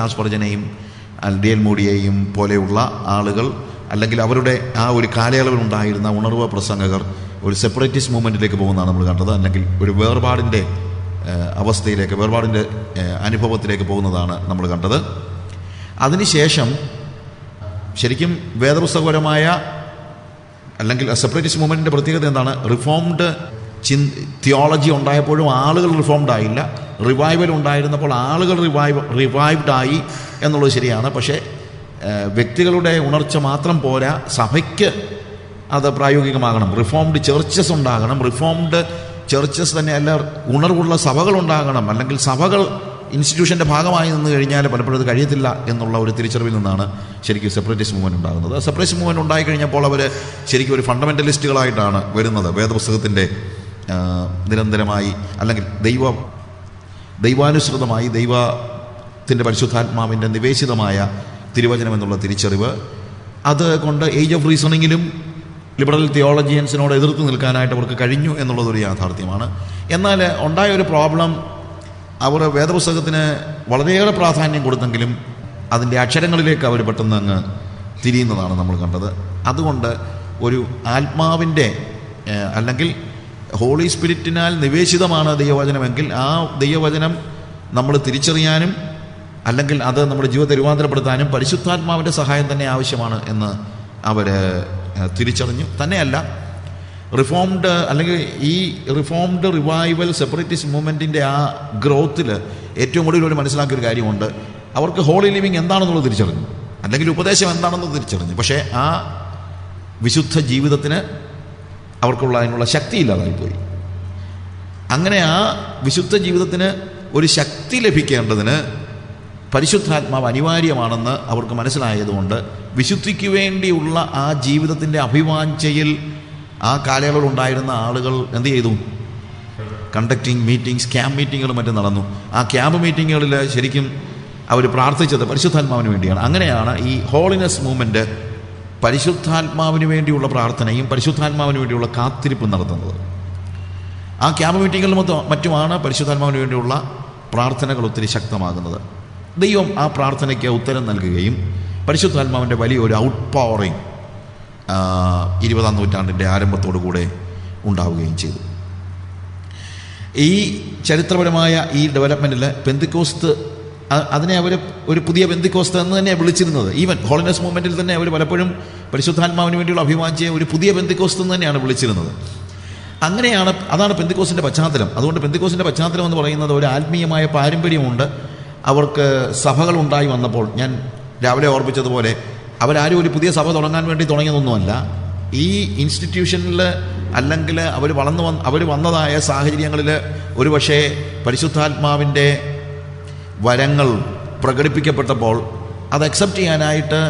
Charles സ്പർജനെയും ഡി.എൽ. മൂഡിയെയും പോലെയുള്ള ആളുകൾ, അല്ലെങ്കിൽ അവരുടെ ആ ഒരു കാലയളവിലുണ്ടായിരുന്ന ഉണർവ് പ്രസംഗകർ ഒരു സെപ്പറേറ്റിസ്റ്റ് മൂവ്മെൻറ്റിലേക്ക് പോകുന്നതാണ് നമ്മൾ കണ്ടത്. അല്ലെങ്കിൽ ഒരു വേർപാടിൻ്റെ അവസ്ഥയിലേക്ക്, വേർപാടിൻ്റെ അനുഭവത്തിലേക്ക് പോകുന്നതാണ് നമ്മൾ കണ്ടത്. അതിനുശേഷം ശരിക്കും വേദപുസ്തകപരമായ അല്ലെങ്കിൽ സെപ്പറേറ്റിസ്റ്റ് മൂവ്മെൻറ്റിൻ്റെ പ്രത്യേകത എന്താണ്? റിഫോംഡ് തിയോളജി ഉണ്ടായപ്പോഴും ആളുകൾ റിഫോംഡ് ആയില്ല. റിവൈവൽ ഉണ്ടായിരുന്നപ്പോൾ ആളുകൾ റിവൈവ്ഡ് ആയി എന്നുള്ളത് ശരിയാണ്. പക്ഷേ വ്യക്തികളുടെ ഉണർച്ച മാത്രം പോരാ, സഭയ്ക്ക് അത് പ്രായോഗികമാകണം. റിഫോംഡ് ചർച്ചസ് ഉണ്ടാകണം. റിഫോംഡ് ചർച്ചസ് തന്നെയല്ല, ഉണർവുള്ള സഭകൾ ഉണ്ടാകണം. അല്ലെങ്കിൽ സഭകൾ ഇൻസ്റ്റിറ്റ്യൂഷൻ്റെ ഭാഗമായി നിന്ന് കഴിഞ്ഞാൽ പലപ്പോഴും അത് കഴിയത്തില്ല എന്നുള്ള ഒരു തിരിച്ചറിവിൽ നിന്നാണ് ശരിക്കും സെപ്പറേറ്റിസ്റ്റ് മൂവ്മെൻറ്റ് ഉണ്ടാകുന്നത്. സെപ്പറേറ്റിസ്റ്റ് മൂവ്മെൻറ്റ് ഉണ്ടായിക്കഴിഞ്ഞപ്പോൾ അവർ ശരിക്കും ഒരു ഫണ്ടമെൻ്റലിസ്റ്റുകളായിട്ടാണ് വരുന്നത്. വേദപുസ്തകത്തിൻ്റെ നിരന്തരമായി അല്ലെങ്കിൽ ദൈവാനുസൃതമായി ദൈവത്തിൻ്റെ പരിശുദ്ധാത്മാവിൻ്റെ നിവേശിതമായ തിരുവചനം എന്നുള്ള തിരിച്ചറിവ്, അതുകൊണ്ട് ഏജ് ഓഫ് റീസണിങ്ങിലും ലിബറൽ തിയോളജിയൻസിനോട് എതിർത്ത് നിൽക്കാനായിട്ട് അവർക്ക് കഴിഞ്ഞു എന്നുള്ളതൊരു യാഥാർത്ഥ്യമാണ്. എന്നാൽ ഉണ്ടായ ഒരു പ്രോബ്ലം, അവർ വേദപുസ്തകത്തിന് വളരെയേറെ പ്രാധാന്യം കൊടുത്തെങ്കിലും അതിൻ്റെ അക്ഷരങ്ങളിലേക്ക് അവർ പെട്ടെന്ന് അങ്ങ് തിരിയുന്നതാണ് നമ്മൾ കണ്ടത്. അതുകൊണ്ട് ഒരു ആത്മാവിൻ്റെ അല്ലെങ്കിൽ ഹോളി സ്പിരിറ്റിനാൽ നിവേശിതമാണ് ദൈവവചനമെങ്കിൽ ആ ദൈവവചനം നമ്മൾ തിരിച്ചറിയാനും അല്ലെങ്കിൽ അത് നമ്മുടെ ജീവിതത്തെ രൂപാന്തരപ്പെടുത്താനും പരിശുദ്ധാത്മാവിൻ്റെ സഹായം തന്നെ ആവശ്യമാണ് എന്ന് അവർ തിരിച്ചറിഞ്ഞു. തന്നെയല്ല, റിഫോംഡ് അല്ലെങ്കിൽ ഈ റിഫോംഡ് റിവൈവൽ സെപ്പറേറ്റിസ്റ്റ് മൂവ്മെൻറ്റിൻ്റെ ആ ഗ്രോത്തിൽ ഏറ്റവും കൂടുതൽ ഒരു മനസ്സിലാക്കിയൊരു കാര്യമുണ്ട്. അവർക്ക് ഹോളി ലിവിങ് എന്താണെന്നുള്ളത് തിരിച്ചറിഞ്ഞു, അല്ലെങ്കിൽ ഉപദേശം എന്താണെന്നത് തിരിച്ചറിഞ്ഞു. പക്ഷേ ആ വിശുദ്ധ ജീവിതത്തിന് അവർക്കുള്ള അതിനുള്ള ശക്തിയില്ലാതായിപ്പോയി. അങ്ങനെ ആ വിശുദ്ധ ജീവിതത്തിന് ഒരു ശക്തി ലഭിക്കേണ്ടതിന് പരിശുദ്ധാത്മാവ് അനിവാര്യമാണെന്ന് അവർക്ക് മനസ്സിലായതുകൊണ്ട് വിശുദ്ധിക്ക് വേണ്ടിയുള്ള ആ ജീവിതത്തിൻ്റെ അഭിവാഞ്ചയിൽ ആ കാലയളവിലുണ്ടായിരുന്ന ആളുകൾ എന്ത് ചെയ്തു? കണ്ടക്ടിങ് മീറ്റിംഗ്സ്, ക്യാമ്പ് മീറ്റിങ്ങുകളും മറ്റും നടന്നു. ആ ക്യാമ്പ് മീറ്റിങ്ങുകളിൽ ശരിക്കും അവർ പ്രാർത്ഥിച്ചത് പരിശുദ്ധാത്മാവിന് വേണ്ടിയാണ്. അങ്ങനെയാണ് ഈ ഹോളിനെസ് മൂവ്മെൻറ്റ് പരിശുദ്ധാത്മാവിന് വേണ്ടിയുള്ള പ്രാർത്ഥനയും പരിശുദ്ധാത്മാവിന് വേണ്ടിയുള്ള കാത്തിരിപ്പും നടത്തുന്നത്. ആ ക്യാമ്പ് മീറ്റിങ്ങുകളിലും മറ്റുമാണ് പരിശുദ്ധാത്മാവിന് വേണ്ടിയുള്ള പ്രാർത്ഥനകൾ ഒത്തിരി ശക്തമാകുന്നത്. ദൈവം ആ പ്രാർത്ഥനയ്ക്ക് ഉത്തരം നൽകുകയും പരിശുദ്ധാത്മാവിൻ്റെ വലിയൊരു ഔട്ട് പവറിങ് 20-ാം നൂറ്റാണ്ടിൻ്റെ ആരംഭത്തോടു കൂടെ ഉണ്ടാവുകയും ചെയ്തു. ഈ ചരിത്രപരമായ ഈ ഡെവലപ്മെൻറ്റിൽ പെന്തിക്കോസ്ത്, അതിനെ അവർ ഒരു പുതിയ പെന്തിക്കോസ്ത് എന്ന് തന്നെയാണ് വിളിച്ചിരുന്നത്. ഈവൻ ഹോളിനെസ് മൂവ്മെൻറ്റിൽ തന്നെ അവർ പലപ്പോഴും പരിശുദ്ധാത്മാവിന് വേണ്ടിയുള്ള അഭിവാഞ്ചയെ ഒരു പുതിയ പെന്തിക്കോസ്ത് എന്ന് തന്നെയാണ് വിളിച്ചിരുന്നത്. അങ്ങനെയാണ്, അതാണ് പെന്തിക്കോസിൻ്റെ പശ്ചാത്തലം. അതുകൊണ്ട് പെന്തിക്കോസിൻ്റെ പശ്ചാത്തലം എന്ന് പറയുന്നത് ഒരു ആത്മീയമായ പാരമ്പര്യമുണ്ട്. അവർക്ക് സഭകളുണ്ടായി വന്നപ്പോൾ, ഞാൻ രാവിലെ ഓർപ്പിച്ചതുപോലെ, അവരാരും ഒരു പുതിയ സഭ തുടങ്ങാൻ വേണ്ടി തുടങ്ങിയതൊന്നുമല്ല. ഈ ഇൻസ്റ്റിറ്റ്യൂഷനിൽ അല്ലെങ്കിൽ അവർ വന്നതായ സാഹചര്യങ്ങളിൽ ഒരുപക്ഷെ പരിശുദ്ധാത്മാവിൻ്റെ വരങ്ങൾ പ്രകടിപ്പിക്കപ്പെട്ടപ്പോൾ അത് അക്സെപ്റ്റ് ചെയ്യാനായിട്ട്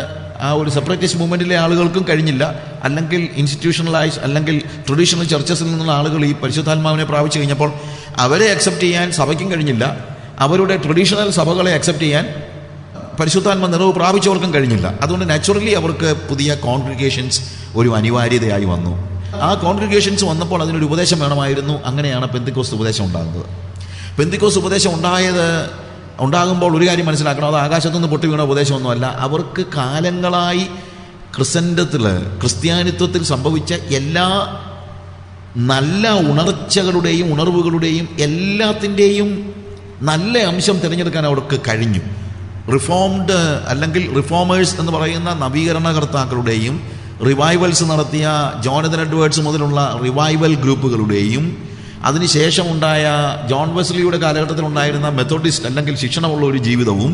ആ ഒരു സെപ്പറേറ്റിസ്റ്റ് മൂവ്മെൻറ്റിലെ ആളുകൾക്കും കഴിഞ്ഞില്ല. അല്ലെങ്കിൽ ഇൻസ്റ്റിറ്റ്യൂഷണലൈസ് അല്ലെങ്കിൽ ട്രഡീഷണൽ ചർച്ചസിൽ നിന്നുള്ള ആളുകൾ ഈ പരിശുദ്ധാത്മാവിനെ പ്രാപിച്ചു കഴിഞ്ഞപ്പോൾ അവരെ അക്സെപ്റ്റ് ചെയ്യാൻ സഭയ്ക്കും കഴിഞ്ഞില്ല. അവരുടെ ട്രഡീഷണൽ സഭകളെ അക്സെപ്റ്റ് ചെയ്യാൻ പരിശുദ്ധാത്മ നിറവ് പ്രാപിച്ചവർക്കും കഴിഞ്ഞില്ല. അതുകൊണ്ട് നാച്ചുറലി അവർക്ക് പുതിയ കോൺഗ്രിഗേഷൻസ് ഒരു അനിവാര്യതയായി വന്നു. ആ കോൺഗ്രിഗേഷൻസ് വന്നപ്പോൾ അതിനൊരു ഉപദേശം വേണമായിരുന്നു. അങ്ങനെയാണ് പെന്തിക്കോസ്ത് ഉപദേശം ഉണ്ടാകുന്നത്. പെന്തിക്കോസ്ത് ഉപദേശം ഉണ്ടാകുമ്പോൾ ഒരു കാര്യം മനസ്സിലാക്കണം, അത് ആകാശത്തുനിന്ന് പൊട്ടി വീണ ഉപദേശമൊന്നുമല്ല. അവർക്ക് കാലങ്ങളായി ക്രിസ്ത്യാനിത്വത്തിൽ സംഭവിച്ച എല്ലാ നല്ല ഉണർച്ചകളുടെയും ഉണർവുകളുടെയും എല്ലാത്തിൻ്റെയും നല്ല അംശം തിരഞ്ഞെടുക്കാൻ അവർക്ക് കഴിഞ്ഞു. റിഫോംഡ് അല്ലെങ്കിൽ റിഫോമേഴ്സ് എന്ന് പറയുന്ന നവീകരണകർത്താക്കളുടെയും റിവൈവൽസ് നടത്തിയ ജോണതൻ എഡ്വേർഡ്സ് മുതലുള്ള റിവൈവൽ ഗ്രൂപ്പുകളുടെയും അതിനുശേഷമുണ്ടായ ജോൺ വെസ്ലിയുടെ കാലഘട്ടത്തിലുണ്ടായിരുന്ന മെത്തോഡിസ്റ്റ് അല്ലെങ്കിൽ ശിക്ഷണമുള്ള ഒരു ജീവിതവും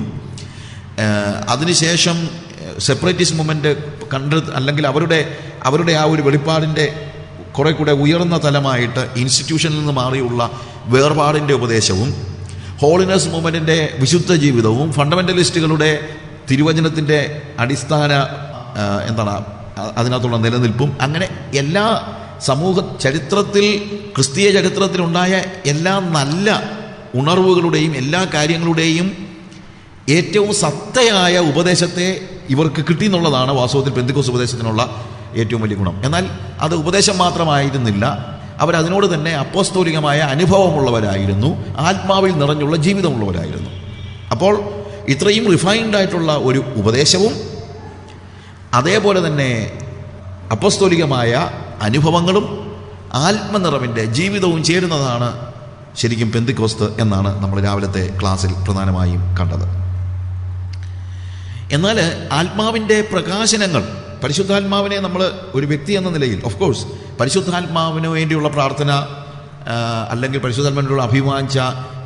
അതിനുശേഷം സെപ്പറേറ്റിസ്റ്റ് മൂവ്മെൻറ്റ് അല്ലെങ്കിൽ അവരുടെ ആ ഒരു വെളിപ്പാടിൻ്റെ കുറെ കൂടെ ഉയർന്ന തലമായിട്ട് ഇൻസ്റ്റിറ്റ്യൂഷനിൽ നിന്ന് മാറിയുള്ള വേർപാടിൻ്റെ ഉപദേശവും ഹോളിനെസ് മൂവ്മെൻറ്റിൻ്റെ വിശുദ്ധ ജീവിതവും ഫണ്ടമെൻ്റലിസ്റ്റുകളുടെ തിരുവചനത്തിൻ്റെ അടിസ്ഥാന അതിനകത്തുള്ള നിലനിൽപ്പും, അങ്ങനെ എല്ലാ ചരിത്രത്തിൽ ക്രിസ്തീയ ചരിത്രത്തിലുണ്ടായ എല്ലാ നല്ല ഉണർവുകളുടെയും എല്ലാ കാര്യങ്ങളുടെയും ഏറ്റവും സത്തയായ ഉപദേശത്തെ ഇവർക്ക് കിട്ടിയെന്നുള്ളതാണ് വാസ്തവത്തിൽ പെന്തിക്കോസ് ഉപദേശത്തിനുള്ള ഏറ്റവും വലിയ ഗുണം. എന്നാൽ അത് ഉപദേശം മാത്രമായിരുന്നില്ല, അവരതിനോട് തന്നെ അപ്പോസ്തോലികമായ അനുഭവമുള്ളവരായിരുന്നു, ആത്മാവിൽ നിറഞ്ഞുള്ള ജീവിതമുള്ളവരായിരുന്നു. അപ്പോൾ ഇത്രയും റിഫൈൻഡ് ആയിട്ടുള്ള ഒരു ഉപദേശവും അതേപോലെ തന്നെ അപ്പസ്തോലികമായ അനുഭവങ്ങളും ആത്മനിറവിൻ്റെ ജീവിതവും ചേരുന്നതാണ് ശരിക്കും പെന്തിക്കോസ്ത് എന്നാണ് നമ്മൾ രാവിലത്തെ ക്ലാസ്സിൽ പ്രധാനമായും കണ്ടത്. എന്നാൽ ആത്മാവിൻ്റെ പ്രകാശനങ്ങൾ, പരിശുദ്ധാത്മാവിനെ നമ്മൾ ഒരു വ്യക്തി എന്ന നിലയിൽ ഓഫ് കോഴ്സ് പരിശുദ്ധാത്മാവിന് വേണ്ടിയുള്ള പ്രാർത്ഥന അല്ലെങ്കിൽ പരിശുദ്ധാത്മാവിനുള്ള അഭിവാഞ്ച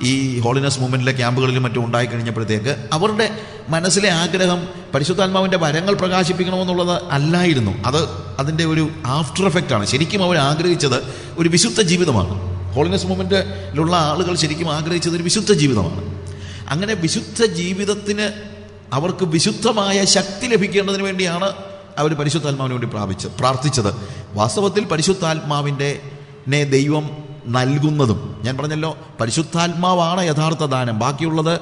ഈ ഹോളിനെസ് മൂവ്മെൻറ്റിലെ ക്യാമ്പുകളിലും മറ്റും ഉണ്ടായിക്കഴിഞ്ഞപ്പോഴത്തേക്ക് അവരുടെ മനസ്സിലെ ആഗ്രഹം പരിശുദ്ധാത്മാവിൻ്റെ വരങ്ങൾ പ്രകാശിപ്പിക്കണമെന്നുള്ളത് അല്ലായിരുന്നു. അതിൻ്റെ ഒരു ആഫ്റ്റർ എഫക്റ്റാണ്. ശരിക്കും അവർ ആഗ്രഹിച്ചത് ഒരു വിശുദ്ധ ജീവിതമാണ്. ഹോളിനെസ് മൂവ്മെൻറ്റിലുള്ള ആളുകൾ ശരിക്കും ആഗ്രഹിച്ചത് ഒരു വിശുദ്ധ ജീവിതമാണ്. അങ്ങനെ വിശുദ്ധ ജീവിതത്തിന് അവർക്ക് വിശുദ്ധമായ ശക്തി ലഭിക്കേണ്ടതിന് വേണ്ടിയാണ് അവർ പരിശുദ്ധാത്മാവിന് വേണ്ടി പ്രാർത്ഥിച്ചത്. വാസ്തവത്തിൽ പരിശുദ്ധാത്മാവിൻ്റെ ദൈവം നൽകുന്നതും, ഞാൻ പറഞ്ഞല്ലോ, പരിശുദ്ധാത്മാവാണ് യഥാർത്ഥ ദാനം. ബാക്കിയുള്ളത്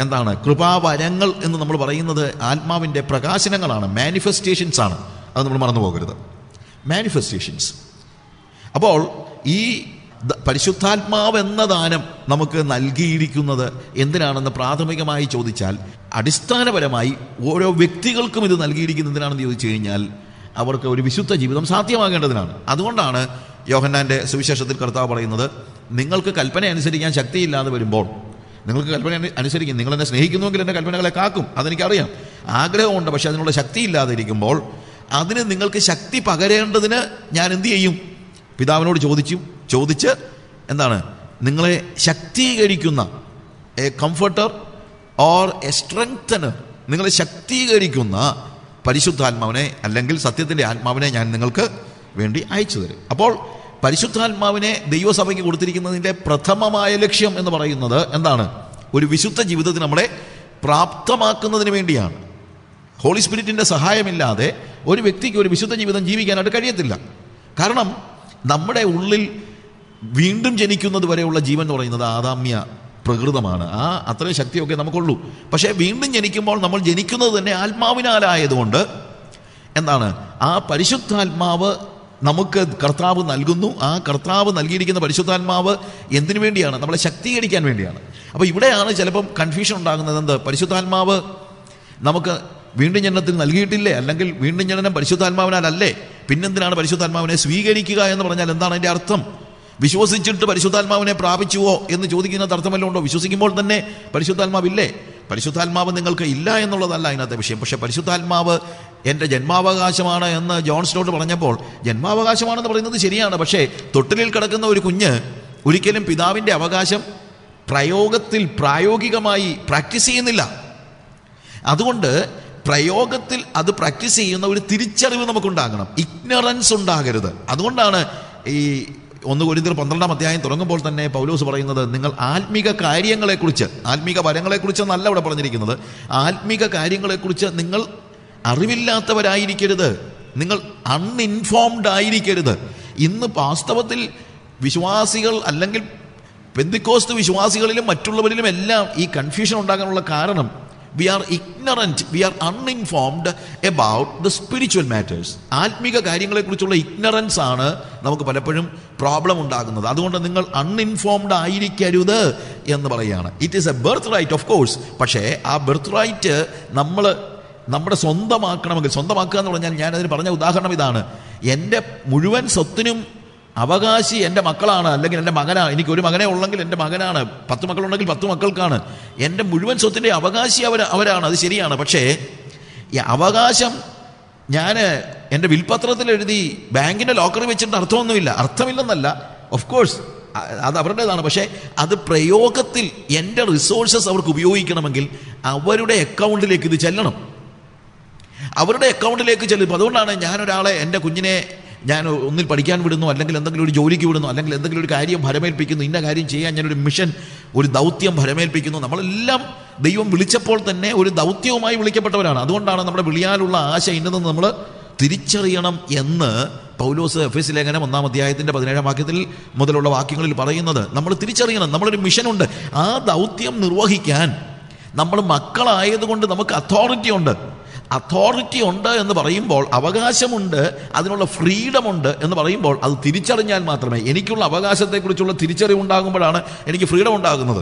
എന്താണ്? കൃപാവരങ്ങൾ എന്ന് നമ്മൾ പറയുന്നത് ആത്മാവിൻ്റെ പ്രകാശനങ്ങളാണ്, മാനിഫെസ്റ്റേഷൻസ് ആണ്. അത് നമ്മൾ മറന്നു പോകരുത്, മാനിഫെസ്റ്റേഷൻസ്. അപ്പോൾ ഈ പരിശുദ്ധാത്മാവ് എന്ന ദാനം നമുക്ക് നൽകിയിരിക്കുന്നത് എന്തിനാണെന്ന് പ്രാഥമികമായി ചോദിച്ചാൽ, അടിസ്ഥാനപരമായി ഓരോ വ്യക്തികൾക്കും ഇത് നൽകിയിരിക്കുന്നതിനാണെന്ന് ചോദിച്ചു കഴിഞ്ഞാൽ അവർക്ക് ഒരു വിശുദ്ധ ജീവിതം സാധ്യമാകേണ്ടതിനാണ്. അതുകൊണ്ടാണ് യോഹന്നാൻ്റെ സുവിശേഷത്തിൽ കർത്താവ് പറയുന്നത്, നിങ്ങൾക്ക് കൽപ്പന അനുസരിക്കാൻ ശക്തിയില്ലാതെ വരുമ്പോൾ, നിങ്ങൾക്ക് കൽപ്പന അനുസരിക്കും, നിങ്ങൾ എന്നെ സ്നേഹിക്കുന്നുവെങ്കിൽ എൻ്റെ കൽപ്പനകളെ കാക്കും, അതെനിക്കറിയാം, ആഗ്രഹമുണ്ട്, പക്ഷെ അതിനുള്ള ശക്തിയില്ലാതെ ഇരിക്കുമ്പോൾ അതിന് നിങ്ങൾക്ക് ശക്തി പകരേണ്ടതിന് ഞാൻ എന്തു ചെയ്യും? പിതാവിനോട് ചോദിച്ച് എന്താണ്? നിങ്ങളെ ശക്തീകരിക്കുന്ന എ കംഫർട്ടർ ഓർ എ സ്ട്രെങ്തനർ, നിങ്ങളെ ശക്തീകരിക്കുന്ന പരിശുദ്ധാത്മാവിനെ അല്ലെങ്കിൽ സത്യത്തിൻ്റെ ആത്മാവിനെ ഞാൻ നിങ്ങൾക്ക് വേണ്ടി അയച്ചു തരും. അപ്പോൾ പരിശുദ്ധാത്മാവിനെ ദൈവസഭയ്ക്ക് കൊടുത്തിരിക്കുന്നതിൻ്റെ പ്രഥമമായ ലക്ഷ്യം എന്ന് പറയുന്നത് എന്താണ്? ഒരു വിശുദ്ധ ജീവിതത്തിന് നമ്മളെ പ്രാപ്തമാക്കുന്നതിന് വേണ്ടിയാണ്. ഹോളി സ്പിരിറ്റിൻ്റെ സഹായമില്ലാതെ ഒരു വ്യക്തിക്ക് ഒരു വിശുദ്ധ ജീവിതം ജീവിക്കാനായിട്ട് കഴിയത്തില്ല. കാരണം നമ്മുടെ ഉള്ളിൽ വീണ്ടും ജനിക്കുന്നത് വരെയുള്ള ജീവൻ എന്ന് പറയുന്നത് ആദാമ്യ പ്രകൃതമാണ്. അത്രയും ശക്തിയൊക്കെ നമുക്കുള്ളൂ. പക്ഷേ വീണ്ടും ജനിക്കുമ്പോൾ നമ്മൾ ജനിക്കുന്നത് തന്നെ ആത്മാവിനാലായതുകൊണ്ട് എന്താണ്? ആ പരിശുദ്ധാത്മാവ് നമുക്ക് കർത്താവ് നൽകുന്നു. ആ കർത്താവ് നൽകിയിരിക്കുന്ന പരിശുദ്ധാത്മാവ് എന്തിനു വേണ്ടിയാണ്? നമ്മളെ ശക്തീകരിക്കാൻ വേണ്ടിയാണ്. അപ്പോൾ ഇവിടെയാണ് ചിലപ്പം കൺഫ്യൂഷൻ ഉണ്ടാകുന്നത്. എന്ത്? പരിശുദ്ധാത്മാവ് നമുക്ക് വീണ്ടും ജനനത്തിൽ നൽകിയിട്ടില്ലേ? അല്ലെങ്കിൽ വീണ്ടും ജനനം പരിശുദ്ധാത്മാവിനാലല്ലേ? പിന്നെന്തിനാണ് പരിശുദ്ധാത്മാവിനെ സ്വീകരിക്കുക എന്ന് പറഞ്ഞാൽ എന്താണ് അതിൻ്റെ അർത്ഥം? വിശ്വസിച്ചിട്ട് പരിശുദ്ധാത്മാവിനെ പ്രാപിച്ചുവോ എന്ന് ചോദിക്കുന്നത് അർത്ഥമല്ലോ ഉണ്ടോ? വിശ്വസിക്കുമ്പോൾ തന്നെ പരിശുദ്ധാത്മാവില്ലേ? പരിശുദ്ധാത്മാവ് നിങ്ങൾക്ക് ഇല്ല എന്നുള്ളതല്ല അതിനകത്തെ വിഷയം. പക്ഷേ പരിശുദ്ധാത്മാവ് എൻ്റെ ജന്മാവകാശമാണ് എന്ന് ജോൺ സ്നോട്ട് പറഞ്ഞപ്പോൾ, ജന്മാവകാശമാണെന്ന് പറയുന്നത് ശരിയാണ്. പക്ഷേ തൊട്ടിലിൽ കിടക്കുന്ന ഒരു കുഞ്ഞ് ഒരിക്കലും പിതാവിൻ്റെ അവകാശം പ്രായോഗികമായി പ്രാക്ടീസ് ചെയ്യുന്നില്ല. അതുകൊണ്ട് പ്രയോഗത്തിൽ അത് പ്രാക്ടീസ് ചെയ്യുന്ന ഒരു തിരിച്ചറിവ് നമുക്കുണ്ടാകണം, ഇഗ്നറൻസ് ഉണ്ടാകരുത്. അതുകൊണ്ടാണ് ഈ 1 കൊരിന്ത്യർ 12-ാം അധ്യായം തുടങ്ങുമ്പോൾ തന്നെ പൗലോസ് പറയുന്നത്, നിങ്ങൾ ആത്മീക കാര്യങ്ങളെക്കുറിച്ച്, ആത്മീക വരങ്ങളെക്കുറിച്ചെന്നല്ല ഇവിടെ പറഞ്ഞിരിക്കുന്നത്, ആത്മീക കാര്യങ്ങളെക്കുറിച്ച് നിങ്ങൾ അറിവില്ലാത്തവരായിരിക്കരുത്, നിങ്ങൾ അൺഇൻഫോംഡ് ആയിരിക്കരുത്. ഇന്ന് വാസ്തവത്തിൽ വിശ്വാസികൾ അല്ലെങ്കിൽ പെന്തിക്കോസ്ത് വിശ്വാസികളിലും മറ്റുള്ളവരിലും എല്ലാം ഈ കൺഫ്യൂഷൻ ഉണ്ടാകാനുള്ള കാരണം we are ignorant, we are uninformed about the spiritual matters. ആത്മീക കാര്യങ്ങളെക്കുറിച്ചുള്ള ഇഗ്നറൻസ് ആണ് നമുക്ക് പലപ്പോഴും പ്രോബ്ലം ഉണ്ടാകുന്നത്. അതുകൊണ്ട് നിങ്ങൾ അൺഇൻഫോംഡ് ആയിരിക്കരുത് എന്ന് പറയുകയാണ്. It is a birth right of course. പക്ഷേ ആ ബർത്ത് റൈറ്റ് നമ്മുടെ സ്വന്തമാക്കണമെങ്കിൽ, സ്വന്തമാക്കുക എന്ന് പറഞ്ഞാൽ ഞാനതിന് പറഞ്ഞ ഉദാഹരണം ഇതാണ്. എൻ്റെ മുഴുവൻ സ്വത്തിനും അവകാശി എൻ്റെ മക്കളാണ്, അല്ലെങ്കിൽ എൻ്റെ മകനാണ്. എനിക്കൊരു മകനെ ഉള്ളെങ്കിൽ എൻ്റെ മകനാണ്, 10 മക്കളുണ്ടെങ്കിൽ 10 മക്കൾക്കാണ്. എൻ്റെ മുഴുവൻ സ്വത്തിൻ്റെ അവകാശി അവരാണ്. അത് ശരിയാണ്. പക്ഷേ ഈ അവകാശം ഞാൻ എൻ്റെ വിൽപത്രത്തിൽ എഴുതി ബാങ്കിൻ്റെ ലോക്കറിൽ വെച്ചിട്ട് അർത്ഥമില്ലെന്നല്ല. ഓഫ് കോഴ്സ് അത് അവരുടേതാണ്. പക്ഷേ അത് പ്രയോഗത്തിൽ എൻ്റെ റിസോഴ്സസ് അവർക്ക് ഉപയോഗിക്കണമെങ്കിൽ അവരുടെ അക്കൗണ്ടിലേക്ക് ഇത് ചെല്ലണം, അവരുടെ അക്കൗണ്ടിലേക്ക് ചെല്ലും. അതുകൊണ്ടാണ് ഞാനൊരാളെ, എൻ്റെ കുഞ്ഞിനെ ഞാൻ ഒന്നിൽ പഠിക്കാൻ വിടുന്നു, അല്ലെങ്കിൽ എന്തെങ്കിലും ഒരു ജോലിക്ക് വിടുന്നു, അല്ലെങ്കിൽ എന്തെങ്കിലും ഒരു കാര്യം ഭരമേൽപ്പിക്കുന്നു, ഇന്ന കാര്യം ചെയ്യാൻ ഞാനൊരു മിഷൻ, ഒരു ദൗത്യം ഭരമേൽപ്പിക്കുന്നു. നമ്മളെല്ലാം ദൈവം വിളിച്ചപ്പോൾ തന്നെ ഒരു ദൗത്യവുമായി വിളിക്കപ്പെട്ടവരാണ്. അതുകൊണ്ടാണ് നമ്മുടെ വിളിയാലുള്ള ആശ ഇന്നതെന്ന് നമ്മൾ തിരിച്ചറിയണം എന്ന് പൗലോസ് എഫെസ്യ ലേഖനം 1-ാം അധ്യായത്തിൻ്റെ 17-ാം വാക്യത്തിൽ മുതലുള്ള വാക്യങ്ങളിൽ പറയുന്നത്. നമ്മൾ തിരിച്ചറിയണം, നമ്മളൊരു മിഷനുണ്ട്. ആ ദൗത്യം നിർവഹിക്കാൻ നമ്മൾ മക്കളായതുകൊണ്ട് നമുക്ക് അതോറിറ്റി ഉണ്ട് എന്ന് പറയുമ്പോൾ, അവകാശമുണ്ട്, അതിനുള്ള ഫ്രീഡം ഉണ്ട് എന്ന് പറയുമ്പോൾ, അത് തിരിച്ചറിഞ്ഞാൽ മാത്രമേ, എനിക്കുള്ള അവകാശത്തെക്കുറിച്ചുള്ള തിരിച്ചറിവുണ്ടാകുമ്പോഴാണ് എനിക്ക് ഫ്രീഡം ഉണ്ടാകുന്നത്.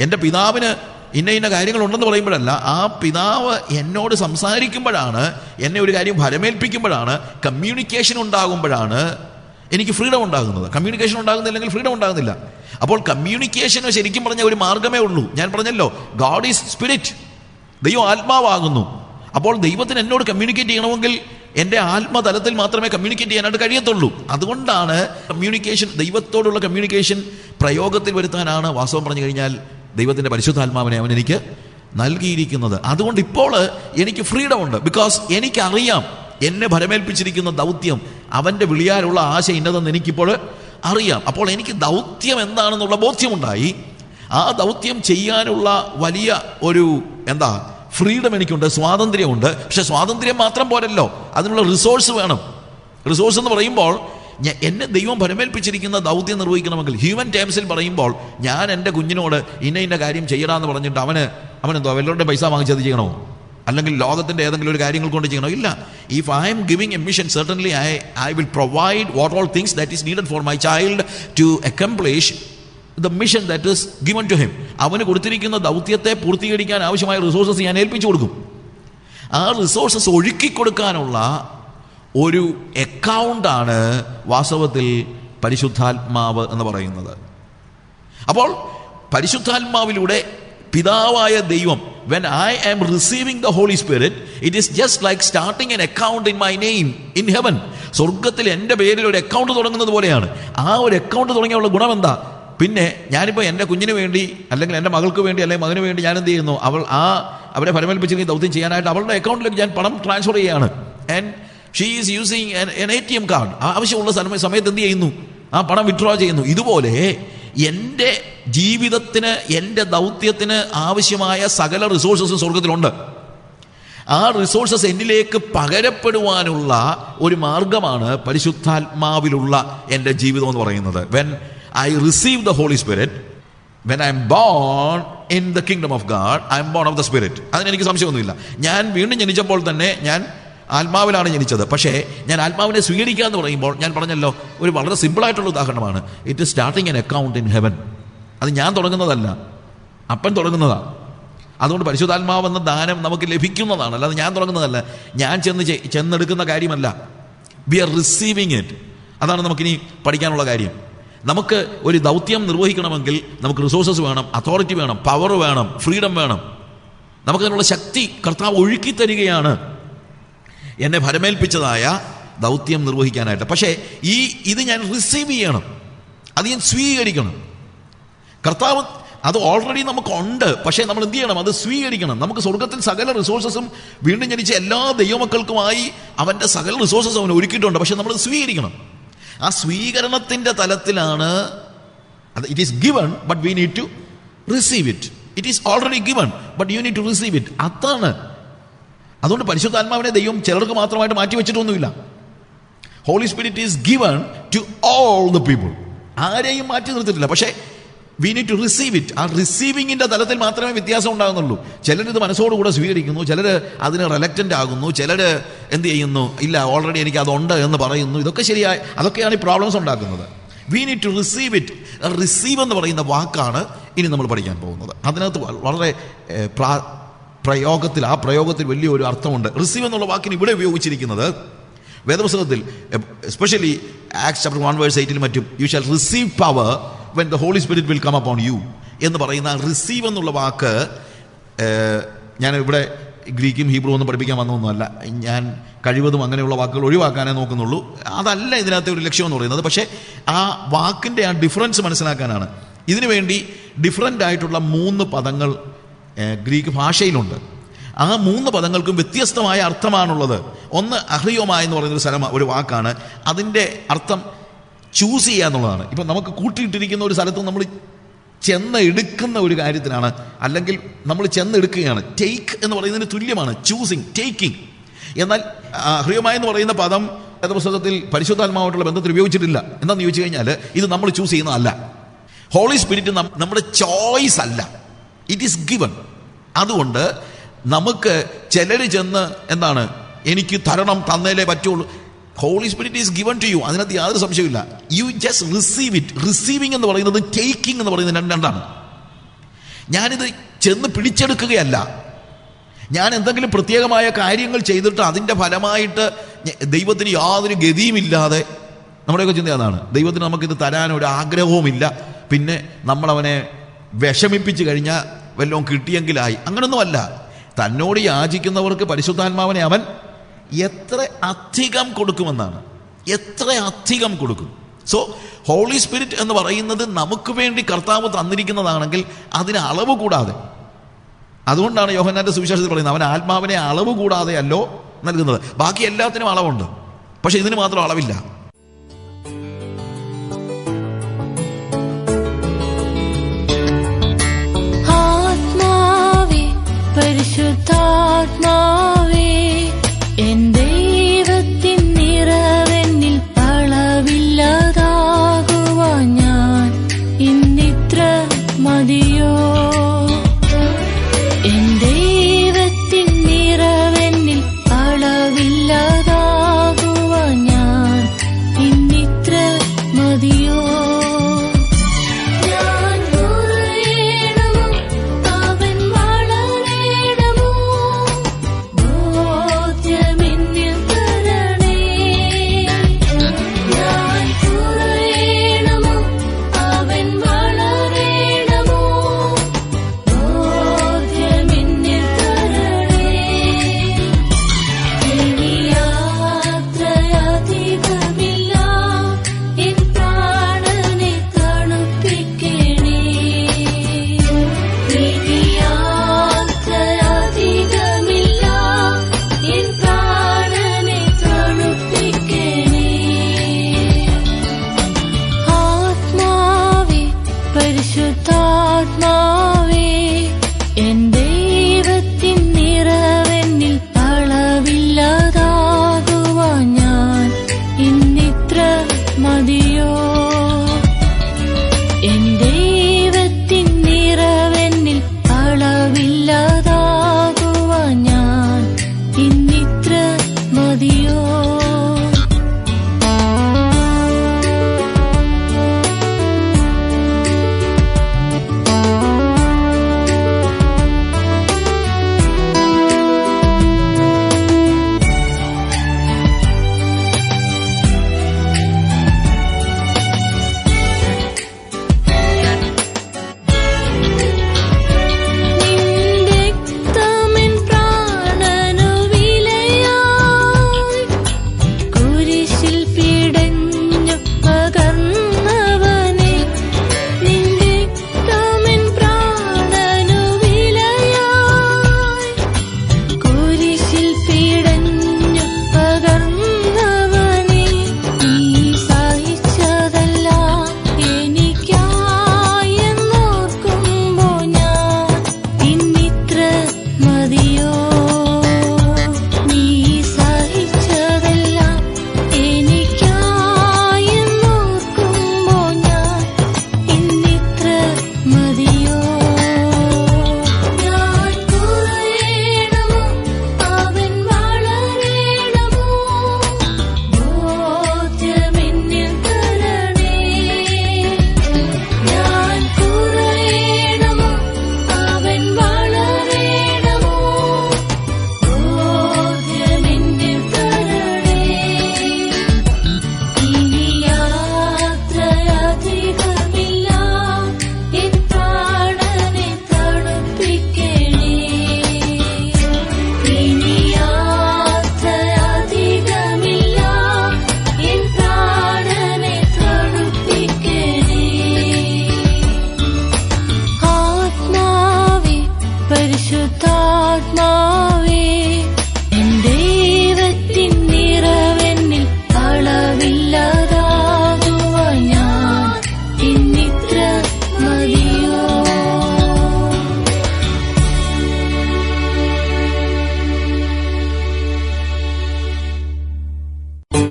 എൻ്റെ പിതാവിന് ഇന്ന കാര്യങ്ങളുണ്ടെന്ന് പറയുമ്പോഴല്ല, ആ പിതാവ് എന്നോട് സംസാരിക്കുമ്പോഴാണ്, എന്നെ ഒരു കാര്യം ഫലമേൽപ്പിക്കുമ്പോഴാണ്, കമ്മ്യൂണിക്കേഷൻ ഉണ്ടാകുമ്പോഴാണ് എനിക്ക് ഫ്രീഡം ഉണ്ടാകുന്നത്. കമ്മ്യൂണിക്കേഷൻ ഉണ്ടാകുന്നില്ലെങ്കിൽ ഫ്രീഡം ഉണ്ടാകുന്നില്ല. അപ്പോൾ കമ്മ്യൂണിക്കേഷന് ശരിക്കും പറഞ്ഞ ഒരു മാർഗമേ ഉള്ളൂ. ഞാൻ പറഞ്ഞല്ലോ, ഗോഡ് ഈസ് സ്പിരിറ്റ്, ദൈവം ആത്മാവാകുന്നു. അപ്പോൾ ദൈവത്തിന് എന്നോട് കമ്മ്യൂണിക്കേറ്റ് ചെയ്യണമെങ്കിൽ എൻ്റെ ആത്മതലത്തിൽ മാത്രമേ കമ്മ്യൂണിക്കേറ്റ് ചെയ്യാനായിട്ട് കഴിയത്തുള്ളൂ. അതുകൊണ്ടാണ് കമ്മ്യൂണിക്കേഷൻ, ദൈവത്തോടുള്ള കമ്മ്യൂണിക്കേഷൻ പ്രയോഗത്തിൽ വരുത്താനാണ് വാസ്തവം പറഞ്ഞു കഴിഞ്ഞാൽ ദൈവത്തിൻ്റെ പരിശുദ്ധാത്മാവിനെ അവൻ എനിക്ക് നൽകിയിരിക്കുന്നത്. അതുകൊണ്ട് ഇപ്പോൾ എനിക്ക് ഫ്രീഡം ഉണ്ട്. ബിക്കോസ് എനിക്കറിയാം എന്നെ ഭരമേൽപ്പിച്ചിരിക്കുന്ന ദൗത്യം, അവൻ്റെ വിളിയാലുള്ള ആശ ഇന്നതെന്ന് എനിക്കിപ്പോൾ അറിയാം. അപ്പോൾ എനിക്ക് ദൗത്യം എന്താണെന്നുള്ള ബോധ്യമുണ്ടായി. ആ ദൗത്യം ചെയ്യാനുള്ള വലിയ ഒരു ഫ്രീഡം എനിക്കുണ്ട്, സ്വാതന്ത്ര്യമുണ്ട്. പക്ഷെ സ്വാതന്ത്ര്യം മാത്രം പോരല്ലോ, അതിനുള്ള റിസോഴ്സ് വേണം. റിസോഴ്സ് എന്ന് പറയുമ്പോൾ എന്നെ ദൈവം ഭരമേൽപ്പിച്ചിരിക്കുന്ന ദൗത്യം നിർവഹിക്കണമെങ്കിൽ, ഹ്യൂമൻ ടേംസിൽ പറയുമ്പോൾ, ഞാൻ എൻ്റെ കുഞ്ഞിനോട് ഇന്ന കാര്യം ചെയ്യണമെന്ന് പറഞ്ഞിട്ട് അവനെന്തോ വല്ലവരുടെ പൈസ വാങ്ങിച്ചത് ചെയ്യണോ, അല്ലെങ്കിൽ ലോകത്തിൻ്റെ ഏതെങ്കിലും ഒരു കാര്യങ്ങൾ കൊണ്ട് ചെയ്യണോ? ഇല്ല. If I M giving A mission, certainly I will provide what all things that is needed for my child to accomplish the mission that is given to him. അവന് കൊടുത്തിരിക്കുന്ന ദൗത്യത്തെ പൂർത്തീകരിക്കാൻ ആവശ്യമായ റിസോഴ്സസ് ഞാൻ ഏൽപ്പിച്ചു കൊടുക്കും. ആ റിസോഴ്സസ് ഒഴുക്കിക്കൊടുക്കാനുള്ള ഒരു അക്കൗണ്ടാണ് വാസ്തവത്തിൽ പരിശുദ്ധാത്മാവ് എന്ന് പറയുന്നത്. അപ്പോൾ പരിശുദ്ധാത്മാവിലൂടെ പിതാവായ ദൈവം, when I am receiving the Holy Spirit, it is just like starting an account in my name in heaven. സ്വർഗത്തിൽ എൻ്റെ പേരിൽ ഒരു അക്കൗണ്ട് തുടങ്ങുന്നത് പോലെയാണ്. ആ ഒരു അക്കൗണ്ട് തുടങ്ങിയുള്ള ഗുണം എന്താ? പിന്നെ ഞാനിപ്പോൾ എൻ്റെ കുഞ്ഞിന് വേണ്ടി, അല്ലെങ്കിൽ എൻ്റെ മകൾക്ക് വേണ്ടി, അല്ലെങ്കിൽ മകന് വേണ്ടി ഞാൻ എന്ത് ചെയ്യുന്നു? അവരെ ഫലമേൽപ്പിച്ചിരിക്കുന്ന ദൗത്യം ചെയ്യാനായിട്ട് അവളുടെ അക്കൗണ്ടിലേക്ക് ഞാൻ പണം ട്രാൻസ്ഫർ ചെയ്യാണ്. And she is using N ATM card. ആവശ്യമുള്ള സമയത്ത് എന്ത് ചെയ്യുന്നു? ആ പണം വിത്ഡ്രോ ചെയ്യുന്നു. ഇതുപോലെ എൻ്റെ ജീവിതത്തിന്, എൻ്റെ ദൗത്യത്തിന് ആവശ്യമായ സകല റിസോഴ്സസും സ്വർഗത്തിലുണ്ട്. ആ റിസോഴ്സസ് എന്നിലേക്ക് പകരപ്പെടുവാനുള്ള ഒരു മാർഗമാണ് പരിശുദ്ധാത്മാവിലുള്ള എൻ്റെ ജീവിതം എന്ന് പറയുന്നത്. When I receive the Holy Spirit, when I am born in the kingdom of God, I am born of the Spirit. അതിനെനിക്ക് സംശയമൊന്നുമില്ല. ഞാൻ വീണ്ടും ജനിച്ചപ്പോൾ തന്നെ ഞാൻ ആത്മാവിലാണ് ജനിച്ചത്. പക്ഷേ ഞാൻ ആത്മാവിനെ സ്വീകരിക്കുക എന്ന് പറയുമ്പോൾ, ഞാൻ പറഞ്ഞല്ലോ, ഒരു വളരെ സിമ്പിളായിട്ടുള്ള ഉദാഹരണമാണ്. It is starting N account in heaven. അത് ഞാൻ തുടങ്ങുന്നതല്ല, അപ്പൻ തുടങ്ങുന്നതാണ്. അതുകൊണ്ട് പരിശുദ്ധാത്മാവ് എന്ന ദാനം നമുക്ക് ലഭിക്കുന്നതാണ്, അല്ലാതെ ഞാൻ തുടങ്ങുന്നതല്ല, ഞാൻ ചെന്നെടുക്കുന്ന കാര്യമല്ല. We are receiving it. അതാണ് നമുക്കിനി പഠിക്കാനുള്ള കാര്യം. നമുക്ക് ഒരു ദൗത്യം നിർവഹിക്കണമെങ്കിൽ നമുക്ക് റിസോഴ്സസ് വേണം, അതോറിറ്റി വേണം, പവർ വേണം, ഫ്രീഡം വേണം. നമുക്കതിനുള്ള ശക്തി കർത്താവ് ഒഴുക്കി തരികയാണ് എന്നെ ഭരമേൽപ്പിച്ചതായ ദൗത്യം നിർവഹിക്കാനായിട്ട്. പക്ഷേ ഇത് ഞാൻ റിസീവ് ചെയ്യണം, അത് ഞാൻ സ്വീകരിക്കണം. കർത്താവ് അത് ഓൾറെഡി നമുക്കുണ്ട്, പക്ഷേ നമ്മൾ എന്ത് ചെയ്യണം? അത് സ്വീകരിക്കണം. നമുക്ക് സ്വർഗത്തിൽ സകല റിസോഴ്സസും വീണ്ടും ജനിച്ച എല്ലാ ദൈവമക്കൾക്കുമായി അവൻ്റെ സകല റിസോഴ്സസും അവൻ ഒരുക്കിയിട്ടുണ്ട്. പക്ഷേ നമ്മൾ സ്വീകരിക്കണം. ആ സ്വീകരണത്തിൻ്റെ തലത്തിലാണ് അത്. It is given but we need to receive it. It is already given but you need to receive it. അതാണ്. അതുകൊണ്ട് പരിശുദ്ധാത്മാവിനെ ദൈവം ചിലർക്ക് മാത്രമായിട്ട് മാറ്റി വെച്ചിട്ടൊന്നുമില്ല. Holy spirit is given to all the people. ആരെയും മാറ്റി നിർത്തിയിട്ടില്ല. പക്ഷേ we need to receive it. ആ റിസീവിങ്ങിൻ്റെ തലത്തിൽ മാത്രമേ വ്യത്യാസം ഉണ്ടാകുന്നുള്ളൂ. ചിലരിത് മനസ്സോടുകൂടെ സ്വീകരിക്കുന്നു, ചിലർ അതിന് റിലക്റ്റൻ്റ് ആകുന്നു, ചിലർ എന്ത് ചെയ്യുന്നു? ഇല്ല, ഓൾറെഡി എനിക്ക് അതുണ്ട് എന്ന് പറയുന്നു. ഇതൊക്കെ ശരിയായി, അതൊക്കെയാണ് ഈ പ്രോബ്ലംസ് ഉണ്ടാക്കുന്നത്. We need to receive it. Receive എന്ന് പറയുന്ന വാക്കാണ് ഇനി നമ്മൾ പഠിക്കാൻ പോകുന്നത്. അതിനകത്ത് വളരെ ആ പ്രയോഗത്തിൽ വലിയൊരു അർത്ഥമുണ്ട്. റിസീവ് എന്നുള്ള വാക്കിന് ഇവിടെ ഉപയോഗിച്ചിരിക്കുന്നത് വേദപുസ്തകത്തിൽ, എസ്പെഷ്യലി ആക്ട്സ് ചാപ്റ്റർ 1:8 മറ്റും, you shall receive power when the Holy Spirit will come upon you എന്ന് പറയുന്ന റിസീവ് എന്നുള്ള വാക്ക്, ഞാൻ ഇവിടെ ഗ്രീക്കും ഹീബ്രു ഒന്നും പഠിപ്പിക്കാൻ വന്നതൊന്നുമല്ല. ഞാൻ കഴിവതും അങ്ങനെയുള്ള വാക്കുകൾ ഒഴിവാക്കാനേ നോക്കുന്നുള്ളൂ. അതല്ല ഇതിനകത്തെ ഒരു ലക്ഷ്യം എന്ന് പറയുന്നത്. പക്ഷേ ആ വാക്കിൻ്റെ ആ ഡിഫറൻസ് മനസ്സിലാക്കാനാണ്. ഇതിനു വേണ്ടി ഡിഫറൻ്റ് ആയിട്ടുള്ള 3 പദങ്ങൾ ഗ്രീക്ക് ഭാഷയിലുണ്ട്. ആ 3 പദങ്ങൾക്കും വ്യത്യസ്തമായ അർത്ഥമാണുള്ളത്. ഒന്ന് അഹ്രിയോമ എന്ന് പറയുന്നൊരു സ്ഥലം, ഒരു വാക്കാണ്. അതിൻ്റെ അർത്ഥം ചൂസ് ചെയ്യുക എന്നുള്ളതാണ്. ഇപ്പം നമുക്ക് കൂട്ടിയിട്ടിരിക്കുന്ന ഒരു സ്ഥലത്ത് നമ്മൾ ചെന്ന് എടുക്കുന്ന ഒരു കാര്യത്തിനാണ്, അല്ലെങ്കിൽ നമ്മൾ ചെന്ന് എടുക്കുകയാണ്. ടേക്ക് എന്ന് പറയുന്നതിന് തുല്യമാണ് ചൂസിങ്, ടേക്കിംഗ്. എന്നാൽ അഹ്രിയോമ എന്ന് പറയുന്ന പദം പുസ്തകത്തിൽ പരിശുദ്ധാത്മാവായിട്ടുള്ള ബന്ധത്തിൽ ഉപയോഗിച്ചിട്ടില്ല. എന്താണെന്ന് ചോദിച്ചു കഴിഞ്ഞാൽ, ഇത് നമ്മൾ ചൂസ് ചെയ്യുന്നതല്ല. ഹോളി സ്പിരിറ്റ് നമ്മുടെ ചോയ്സ് അല്ല, ഇറ്റ് ഈസ് ഗിവൺ. അതുകൊണ്ട് നമുക്ക് ചിലർ ചെന്ന് എനിക്ക് തന്നേലേ പറ്റുള്ളൂ. Holy spirit is given to you, അതിനകത്ത് യാതൊരു സംശയമില്ല. You just receive it. Receiving എന്ന് പറയുന്നത് ടേക്കിംഗ് എന്ന് പറയുന്നത് രണ്ടാണ്. ഞാനിത് ചെന്ന് പിടിച്ചെടുക്കുകയല്ല. ഞാൻ എന്തെങ്കിലും പ്രത്യേകമായ കാര്യങ്ങൾ ചെയ്തിട്ട് അതിൻ്റെ ഫലമായിട്ട് ദൈവത്തിന് യാതൊരു ഗതിയുമില്ലാതെ, നമ്മുടെയൊക്കെ ചിന്ത അതാണ്, ദൈവത്തിന് നമുക്കിത് തരാൻ ഒരു ആഗ്രഹവുമില്ല, പിന്നെ നമ്മളവനെ വിഷമിപ്പിച്ച് കഴിഞ്ഞാൽ വല്ലതും കിട്ടിയെങ്കിലായി. അങ്ങനൊന്നുമല്ല. തന്നോട് യാചിക്കുന്നവർക്ക് പരിശുദ്ധാത്മാവിനെ അവൻ എത്ര അധികം കൊടുക്കുമെന്നാണ്. എത്ര അധികം കൊടുക്കും. സോ ഹോളി സ്പിരിറ്റ് എന്ന് പറയുന്നത് നമുക്ക് വേണ്ടി കർത്താവ് തന്നിരിക്കുന്നതാണെങ്കിൽ അതിന് അളവ് കൂടാതെ, അതുകൊണ്ടാണ് യോഹന്നാന്റെ സുവിശേഷത്തിൽ പറയുന്നത് അവൻ ആത്മാവിനെ അളവ് കൂടാതെയല്ലോ നൽകുന്നത്. ബാക്കി എല്ലാത്തിനും അളവുണ്ട്, പക്ഷെ ഇതിന് മാത്രം അളവില്ല. ആത്മാവേ പരിശുദ്ധാത്മാ